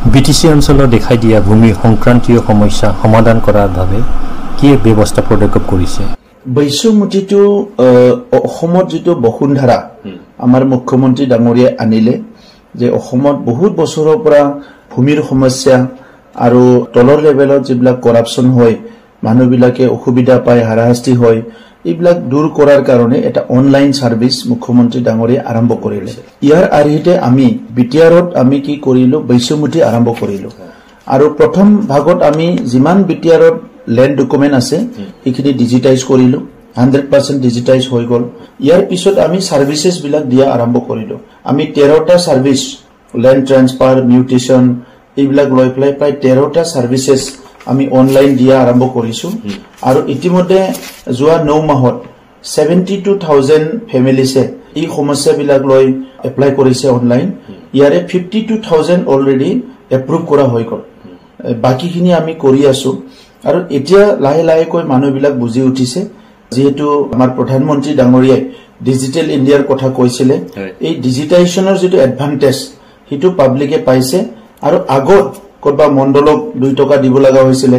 BTC অঞ্চলত দেখাই দিয়া ভূমি সংক্ৰান্তীয় সমস্যা সমাধান কৰাৰ বাবে কি ব্যৱস্থা পদক্ষেপ কৰিছে? বৈশ্যমুঠিটো অসমত যেটো বসুন্ধৰা আমাৰ মুখ্যমন্ত্ৰী ডাঙৰীয়াই আনিলে যে অসমত বহুত বছৰৰ পৰা ভূমিৰ সমস্যা আৰু তলৰ লেভেলত যিবিলাক কৰাপচন হয় মানুহবিলাকে অসুবিধা পায় হাৰাশাস্তি হয় এইবিলাক দূৰ কৰাৰ কাৰণে এটা অনলাইন সাৰ্ভিস মুখ্যমন্ত্ৰী ডাঙৰীয়াই আৰম্ভ কৰিলে ইয়াৰ আৰ্হিতে আমি বিটিআৰত আমি কি কৰিলো বৈশ্যমুঠি আৰম্ভ কৰিলো আৰু প্ৰথম ভাগত আমি যিমান বিটিআৰত ল্যান্ড ডকুমেন্ট আছে এইখিনি ডিজিটাইজ কৰিলো 100% ডিজিটাইজ হৈ গল ইয়াৰ পিছত আমি সাৰ্ভিসেস বিলাক দিয়া আৰম্ভ কৰিলো আমি 13টা সাৰ্ভিস ল্যান্ড ট্ৰান্সফাৰ মিউটেশন এইবিলাক লৈ প্লাই প্ৰায় 13টা সাৰ্ভিসেস আমি অনলাইন দিয়া আৰম্ভ কৰিছো আৰু ইতিমধ্যে যোৱা 9 মাহত 72000 ফ্যামিলিছে এই সমস্যা বিলাক লৈ এপ্লাই কৰিছে অনলাইন ইয়াৰে 52000 অলৰেডি এপ্ৰুভ কৰা হৈ গল বাকিখিনি আমি কৰি আছো আৰু এতিয়া লাহে লাহে কৈ মানুহবিলাক বুজি উঠিছে যেহেতু আমাৰ প্ৰধানমন্ত্ৰী ডাঙৰীয়াই ডিজিটেল ইণ্ডিয়াৰ কথা কৈছিলে এই ডিজিটাইজেশনৰ যেটো এডভান্টেজ হিটো পাব্লিকে পাইছে আৰু আগত কবা মণ্ডলক 2 টকা দিব লগা হৈছিল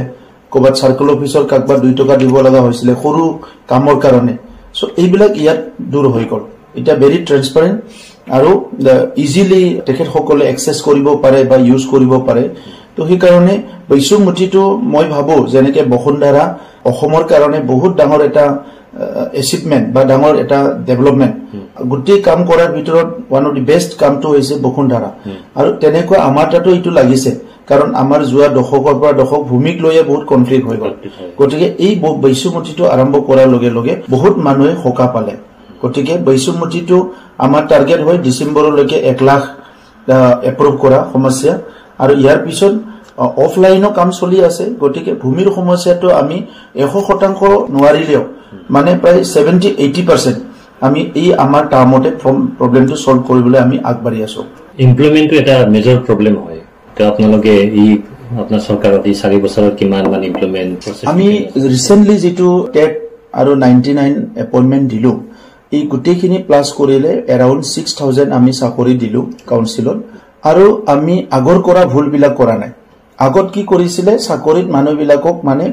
কবাত সাৰ্কেল অফিচৰ কাকবা 2 টকা দিব লগা হৈছিল সৰু কামৰ কাৰণে সো এইবিলাক ইয়াত দূৰ হৈ গল এটা ভেৰি ট্ৰান্সপাৰেন্ট আৰু ইজিলি তেখেত সকলে এক্সেস কৰিব পাৰে বা ইউজ কৰিব পাৰে তো হি কাৰণে বৈশ্যমুঠিটো মই ভাবো যেনেকে বসুন্ধৰা অসমৰ কাৰণে বহুত ডাঙৰ এটা এচিভমেন্ট বা ডাঙৰ এটা ডেভেলপমেন্ট গুটি কাম কৰাৰ ভিতৰত ওয়ান অফ দি বেষ্ট কামটো হৈছে বসুন্ধৰা আৰু তেনেকৈ আমাৰ তাতো ইটো লাগিছে কাৰণ আমাৰ যোৱা দশকৰ পৰা দশক ভূমিক লৈয়ে বহুত কনফ্লিক্ট হৈ গল গতিকে এই বৈশ্যমুঠিটো আৰম্ভ কৰাৰ লগে লগে বহুত মানুহে হকা পালে গতিকে বৈশ্যমুঠিটো আমাৰ টাৰ্গেট হয় ডিসেম্বৰলৈকে 1 লাখ এপ্ৰুভ কৰা সমস্যা আৰু ইয়াৰ পিছত অফলাইনো কাম চলি আছে গতিকে ভূমিৰ সমস্যাটো আমি 100% নোৱাৰিলেও মানে প্ৰায় 70-80% আমি এই আমাৰ টাৰ্মতে প্ৰবলেমটো সলভ কৰিবলৈ আমি আগবাঢ়ি আছো ইমপ্লিমেন্টটো এটা মেজৰ প্ৰবলেম হয় তো আপোনালোকে এই আপোনাৰ চৰকাৰৰ এই 4 বছৰত কিমান মান ইমপ্লিমেন্ট আমি ৰিসেন্টলি যেটো টেট আৰু 99 এপইন্টমেন্ট দিলো এই গুটেখিনি প্লাস কৰিলে এৰাউন্ড 6000 আমি চাকৰি দিলো কাউন্সিলত আৰু আমি আগৰ কৰা ভুলবিলাক কৰা নাই আগত কি কৰিছিলে চাকৰিত মানুহবিলাকক মানে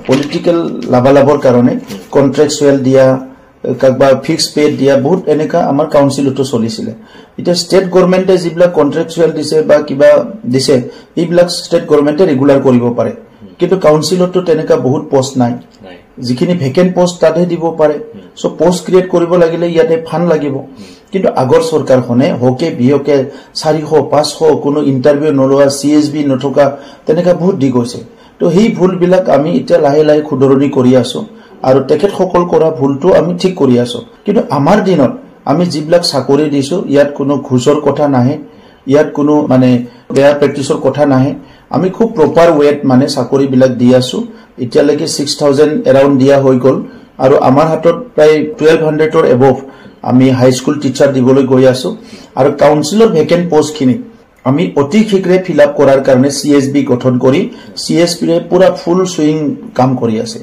পলিটিক্যাল লাভালাভৰ কাৰণে কন্ট্ৰাকচুৱেল দিয়া কাকবা ফিক্স পে দিয়া বহুত এনেকা আমাৰ কাউন্সিলটো চলিছিলে এটা ষ্টেট গভৰ্নমেন্টে যিবিলাক কন্ট্ৰাকচুৱেল দিছে বা কিবা দিছে এইবিলাক ষ্টেট গভৰ্নমেন্টে ৰেগুলাৰ কৰিব পাৰে কিন্তু কাউন্সিলটো তেনেকা বহুত পোষ্ট নাই যিখিনি ভেকেন্ট পোষ্ট তাতে দিব পাৰে সো পোষ্ট ক্ৰিয়েট কৰিব লাগিলে ইয়াতে ফান্ড লাগিব কিন্তু আগৰ সৰকাৰখনে হকে বিহকে 400-500 কোনো ইন্টাৰভিউ নলোৱা সিএসবি নথকা তেনেকা বহুত দি গৈছে তো সেই ভুলবিলাক আমি এতিয়া লাহে লাহে খুদৰণি কৰি আছো আৰু তেখেত সকল কৰা ভুলটো আমি ঠিক কৰি আছো কিন্তু আমাৰ দিনত আমি যিবিলাক চাকৰি দিছো ইয়াত কোনো ঘুষৰ কথা নাহে ইয়াত কোনো মানে বেয়া প্ৰেক্টিছৰ কথা নাহে আমি খুব প্ৰপাৰ ৱেট মানে চাকৰি বিলাক দি আছো এতিয়ালৈকে 6000 এৰাউন্ড দিয়া হৈ গল আৰু আমাৰ হাতত প্ৰায় 1200 ৰ এবভ আমি হাই স্কুল টিচাৰ দিবলৈ গৈ আছো আৰু কাউন্সিলৰ ভেকেন্ট পোষ্ট খিনি আমি অতি শীঘ্ৰে ফিল আপ কৰাৰ কাৰণে সিএসবি গঠন কৰি সিএসবি ৰে পুৰা ফুল সুইং কাম কৰি আছে